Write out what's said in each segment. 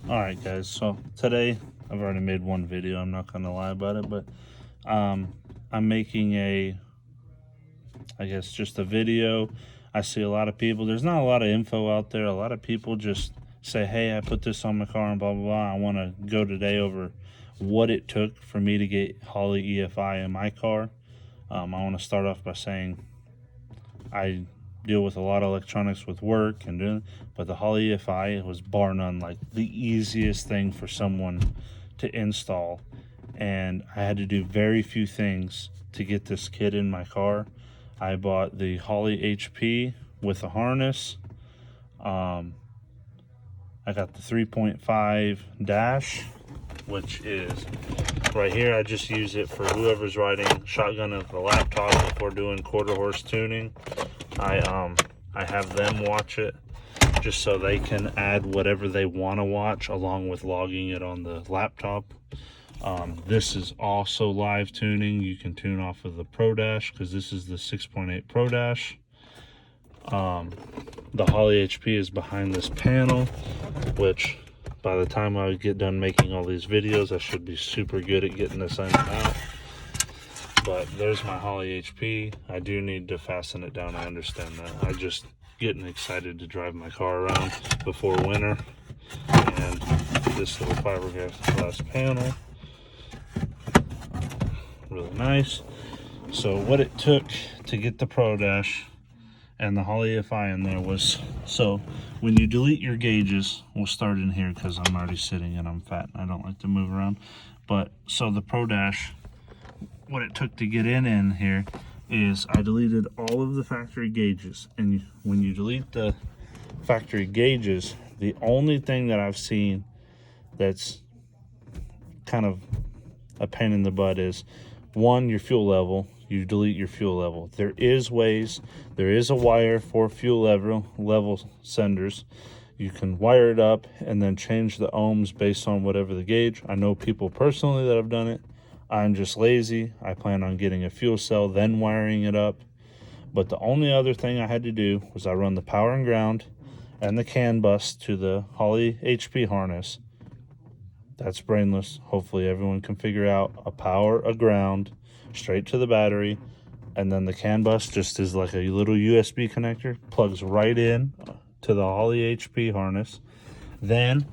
Alright guys, so today I've already made one video, I'm not gonna lie about it, but I'm making I guess just a video. I see a lot of people, there's not a lot of info out there. A lot of people just say, hey, I put this on my car and blah blah blah. I want to go today over what it took for me to get Holley EFI in my car. I want to start off by saying I deal with a lot of electronics with work and doing, but the Holley EFI was bar none like the easiest thing for someone to install, and I had to do very few things to get this kit in my car. I bought the Holley HP with a harness. I got the 3.5 dash, which is right here. I just use it for whoever's riding shotgun at the laptop before doing quarter horse tuning. I have them watch it just so they can add whatever they want to watch along with logging it on the laptop. This is also live tuning. You can tune off of the Pro Dash because this is the 6.8 Pro Dash. The Holley HP is behind this panel, which by the time I get done making all these videos, I should be super good at getting this in and out. But there's my Holley HP. I do need to fasten it down, I understand that. I'm just getting excited to drive my car around before winter. And this little fiberglass panel, really nice. So what it took to get the Pro Dash and the Holley EFI in there was, so when you delete your gauges, we'll start in here because I'm already sitting and I'm fat and I don't like to move around. But so the Pro Dash, what it took to get in here is I deleted all of the factory gauges. And when you delete the factory gauges, the only thing that I've seen that's kind of a pain in the butt is, one, your fuel level. You delete your fuel level. There is ways, there is a wire for fuel level senders. You can wire it up and then change the ohms based on whatever the gauge. I know people personally that have done it. I'm just lazy. I plan on getting a fuel cell, then wiring it up. But the only other thing I had to do was I run the power and ground and the CAN bus to the Holley HP harness. That's brainless. Hopefully everyone can figure out a power, a ground, straight to the battery, and then the CAN bus just is like a little USB connector, plugs right in to the Holley HP harness. Then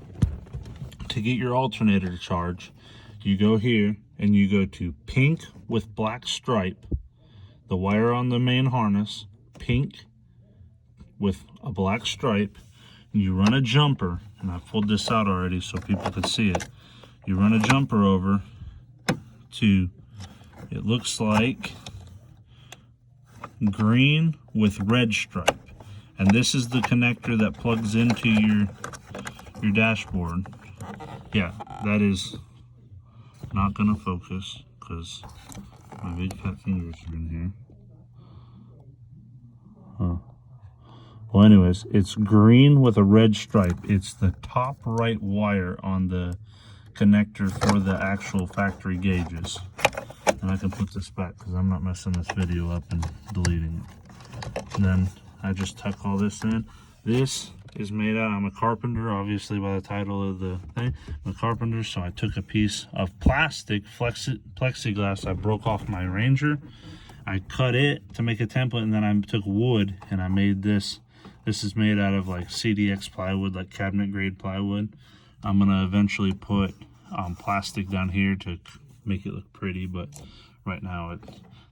to get your alternator to charge, you go here and you go to pink with black stripe, the wire on the main harness, pink with a black stripe, and you run a jumper, and I pulled this out already so people could see it. You run a jumper over to, it looks like green with red stripe, and this is the connector that plugs into your dashboard. Yeah, that is not gonna focus because my big fat fingers are in here. Well, anyways, it's green with a red stripe. It's the top right wire on the connector for the actual factory gauges. And I can put this back because I'm not messing this video up and deleting it. And then I just tuck all this in. This is made out, I'm a carpenter, obviously by the title of the thing. I'm a carpenter, so I took a piece of plastic plexiglass I broke off my Ranger. I cut it to make a template, and then I took wood and I made this. This is made out of like CDX plywood, like cabinet grade plywood. I'm gonna eventually put plastic down here to make it look pretty, but right now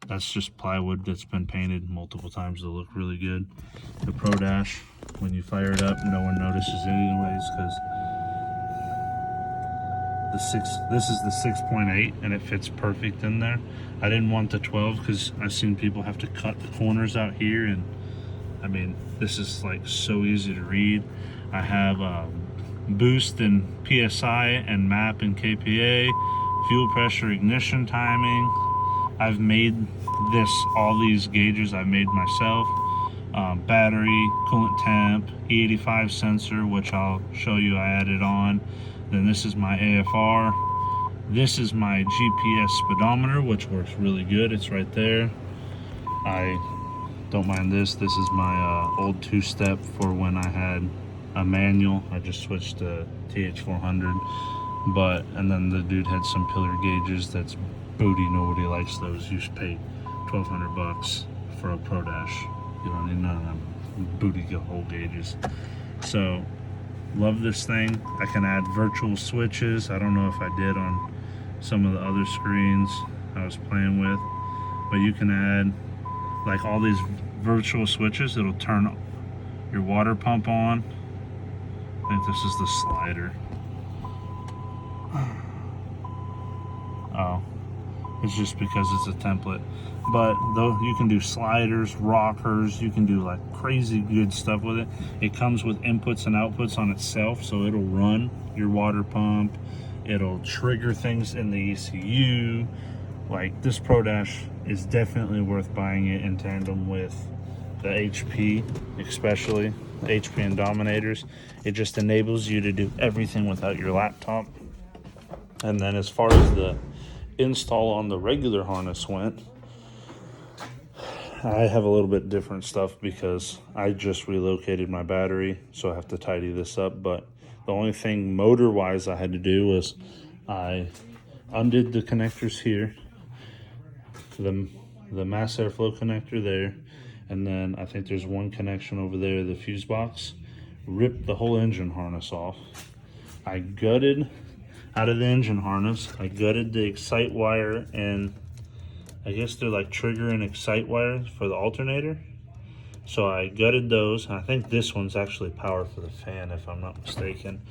that's just plywood that's been painted multiple times to look really good. The Pro Dash, when you fire it up, no one notices anyways because this is the 6.8 and it fits perfect in there. I didn't want the 12 because I've seen people have to cut the corners out here, and I mean, this is like so easy to read. I have boost and PSI and map and KPA, fuel pressure, ignition timing. I've made all these gauges I've made myself. Battery, coolant temp, E85 sensor, which I'll show you I added on. Then this is my AFR. This is my GPS speedometer, which works really good. It's right there. I don't mind this. This is my old two-step for when I had a manual. I just switched to TH400. And then the dude had some pillar gauges. That's booty. Nobody likes those. You should pay $1,200 for a Pro Dash. You don't need none of them booty hole gauges. So love this thing. I can add virtual switches. I don't know if I did on some of the other screens I was playing with, but you can add like all these virtual switches. It'll turn your water pump on. I think this is the slider. Oh, it's just because it's a template. But though you can do sliders, rockers, you can do like crazy good stuff with it. It comes with inputs and outputs on itself, so it'll run your water pump. It'll trigger things in the ECU. Like, this Pro Dash is definitely worth buying it in tandem with the HP, especially the HP and Dominators. It just enables you to do everything without your laptop. And then as far as the install on the regular harness went, I have a little bit different stuff because I just relocated my battery, so I have to tidy this up. But the only thing motor-wise I had to do was I undid the connectors here, the mass airflow connector there, and then I think there's one connection over there, the fuse box. Ripped the whole engine harness off. I gutted out of the engine harness. I gutted the excite wire, and I guess they're like trigger and excite wires for the alternator. So I gutted those. I think this one's actually power for the fan, if I'm not mistaken.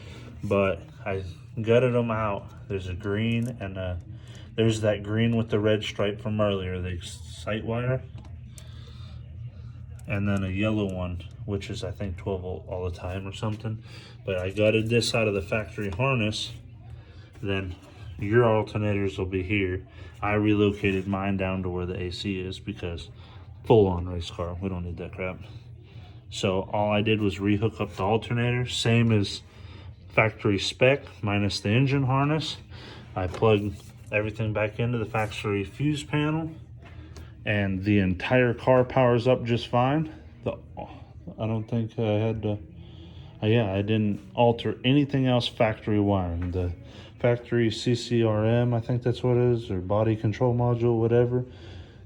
But I gutted them out. There's a green and there's that green with the red stripe from earlier, the excite wire. And then a yellow one, which is I think 12 volt all the time or something. But I gutted this out of the factory harness. Then your alternators will be here. I relocated mine down to where the AC is because full on race car, we don't need that crap. So all I did was rehook up the alternator, same as factory spec minus the engine harness. I plugged everything back into the factory fuse panel, and the entire car powers up just fine. I don't think I had to, I didn't alter anything else factory wiring. The factory CCRM, I think that's what it is, or body control module, whatever,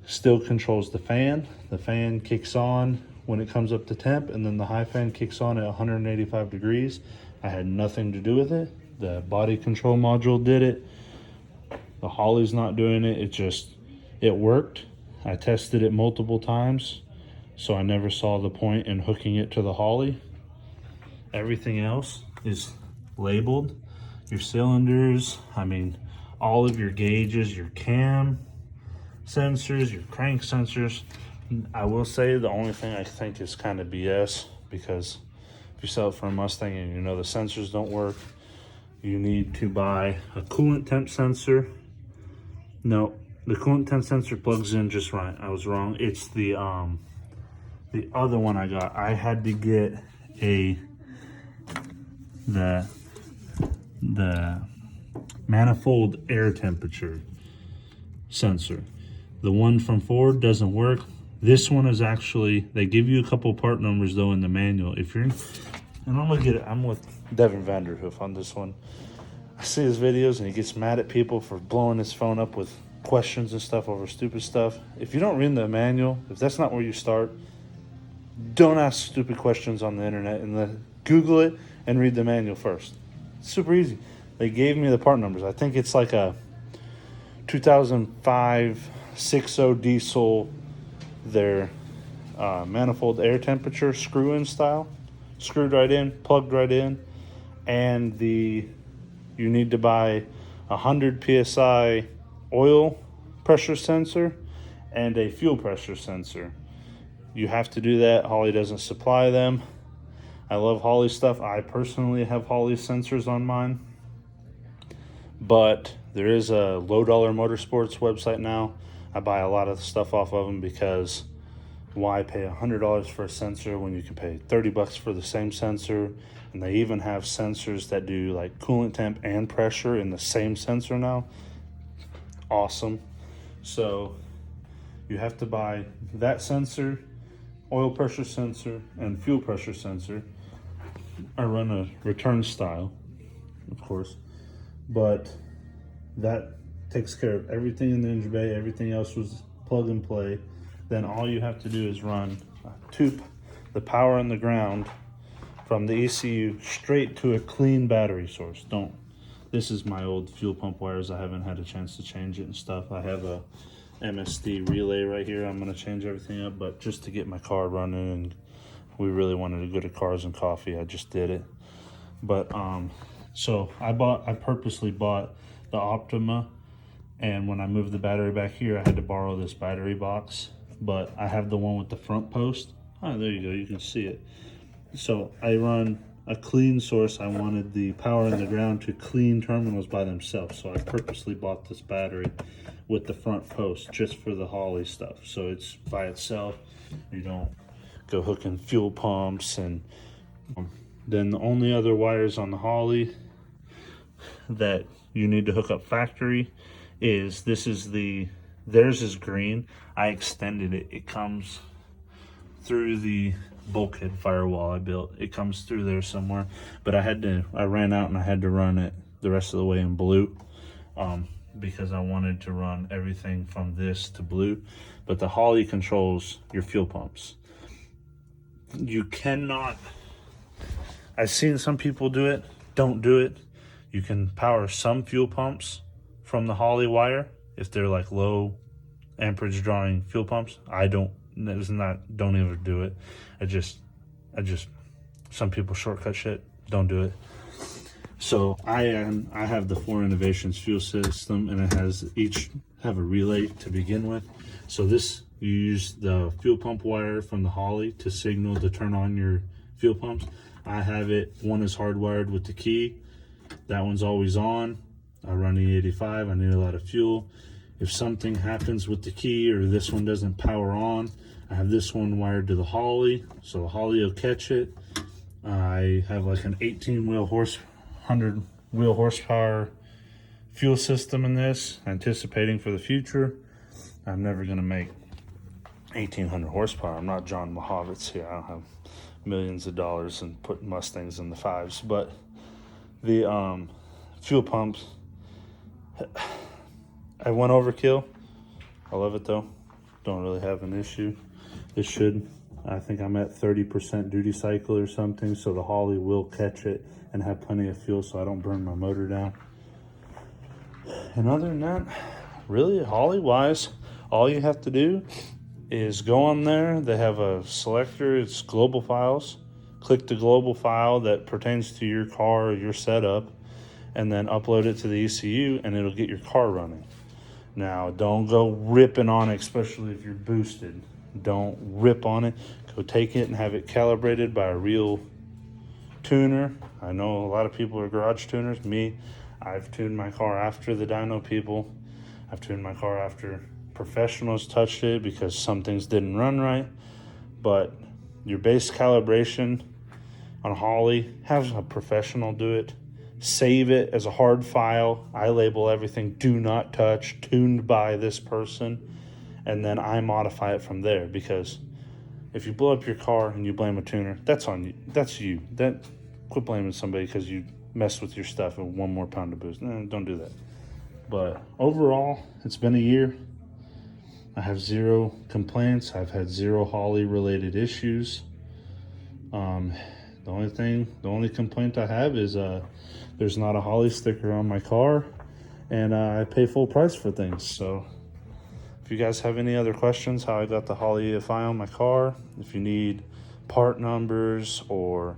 still controls the fan. The fan kicks on when it comes up to temp, and then the high fan kicks on at 185 degrees. I had nothing to do with it. The body control module did it. The Holley's not doing it. It worked. I tested it multiple times, so I never saw the point in hooking it to the Holley. Everything else is labeled. Your cylinders, I mean, all of your gauges, your cam sensors, your crank sensors. I will say the only thing I think is kind of BS, because if you sell it for a Mustang and you know the sensors don't work, you need to buy a coolant temp sensor. No, the coolant temp sensor plugs in just right. I was wrong. It's the other one I got. I had to get the manifold air temperature sensor. The one from Ford doesn't work. This one is actually, they give you a couple part numbers though in the manual. If you're, and I'm with Devin Vanderhoof on this one. I see his videos and he gets mad at people for blowing his phone up with questions and stuff over stupid stuff. If you don't read the manual, if that's not where you start, don't ask stupid questions on the internet, and then Google it and read the manual first. It's super easy. They gave me the part numbers. I think it's like a 2005 6.0 diesel, their manifold air temperature screw-in style. Screwed right in, plugged right in, and you need to buy 100 PSI oil pressure sensor and a fuel pressure sensor. You have to do that. Holley doesn't supply them. I love Holley stuff. I personally have Holley sensors on mine. But there is a Low Dollar Motorsports website now. I buy a lot of stuff off of them because why pay $100 for a sensor when you can pay $30 for the same sensor? And they even have sensors that do like coolant temp and pressure in the same sensor now. Awesome. So you have to buy that sensor, oil pressure sensor, and fuel pressure sensor. I run a return style, of course, but that takes care of everything in the engine bay. Everything else was plug and play. Then all you have to do is run the power on the ground from the ECU straight to a clean battery source. This is my old fuel pump wires. I haven't had a chance to change it and stuff. I have a MSD relay right here. I'm gonna change everything up, but just to get my car running, and we really wanted to go to Cars and Coffee, I just did it. But so I purposely bought the Optima, and when I moved the battery back here, I had to borrow this battery box, but I have the one with the front post. Oh, there you go, you can see it. So I run a clean source. I wanted the power in the ground to clean terminals by themselves, so I purposely bought this battery with the front post just for the Holley stuff, so it's by itself. You don't go hooking fuel pumps. And then the only other wires on the Holley that you need to hook up factory is theirs is green. I extended it. It comes through the bulkhead firewall I built. It comes through there somewhere, but I ran out and I had to run it the rest of the way in blue, because I wanted to run everything from this to blue. But the Holley controls your fuel pumps. You cannot, I've seen some people do it, don't do it. You can power some fuel pumps from the Holley wire if they're like low amperage drawing fuel pumps. Don't even do it. I just some people shortcut shit, don't do it. So I have the 4 Innovations fuel system, and it has have a relay to begin with. So you use the fuel pump wire from the Holley to signal to turn on your fuel pumps. I have one is hardwired with the key. That one's always on. I run E85, I need a lot of fuel. If something happens with the key or this one doesn't power on, I have this one wired to the Holley, so the Holley will catch it. I have like an 100 wheel horsepower fuel system in this, anticipating for the future. I'm never gonna make 1800 horsepower. I'm not John Mahovitz here. I don't have millions of dollars and put Mustangs in the 5s, but the fuel pumps, I went overkill. I love it though. Don't really have an issue. I think I'm at 30% duty cycle or something, so the Holley will catch it and have plenty of fuel so I don't burn my motor down. And other than that, really, Holley wise, all you have to do is go on there. They have a selector, it's global files. Click the global file that pertains to your car or your setup, and then upload it to the ECU, and it'll get your car running. Now, don't go ripping on it, especially if you're boosted. Don't rip on it. Go take it and have it calibrated by a real tuner. I know a lot of people are garage tuners. Me, I've tuned my car after the dyno people. I've tuned my car after professionals touched it because some things didn't run right. But your base calibration on Holley, have a professional do it. Save it as a hard file. I label everything do not touch, tuned by this person, and then I modify it from there. Because if you blow up your car and you blame a tuner, that's on you. That's you. Quit blaming somebody because you messed with your stuff and 1 more pound of boost. Don't do that. But overall, it's been a year. I have 0 complaints. I've had 0 Holley related issues. The only complaint I have is there's not a Holley sticker on my car, and I pay full price for things. So if you guys have any other questions how I got the Holley EFI on my car, if you need part numbers or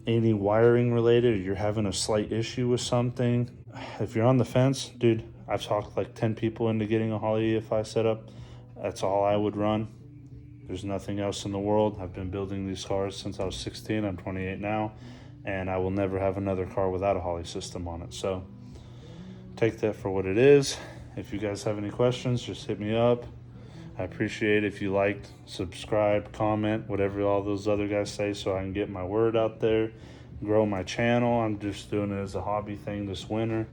any wiring related, or you're having a slight issue with something, if you're on the fence, dude, I've talked like 10 people into getting a Holley EFI set up. That's all I would run. There's nothing else in the world. I've been building these cars since I was 16. I'm 28 now, and I will never have another car without a Holley system on it. So take that for what it is. If you guys have any questions, just hit me up. I appreciate it if you liked, subscribe, comment, whatever all those other guys say, so I can get my word out there, grow my channel. I'm just doing it as a hobby thing this winter.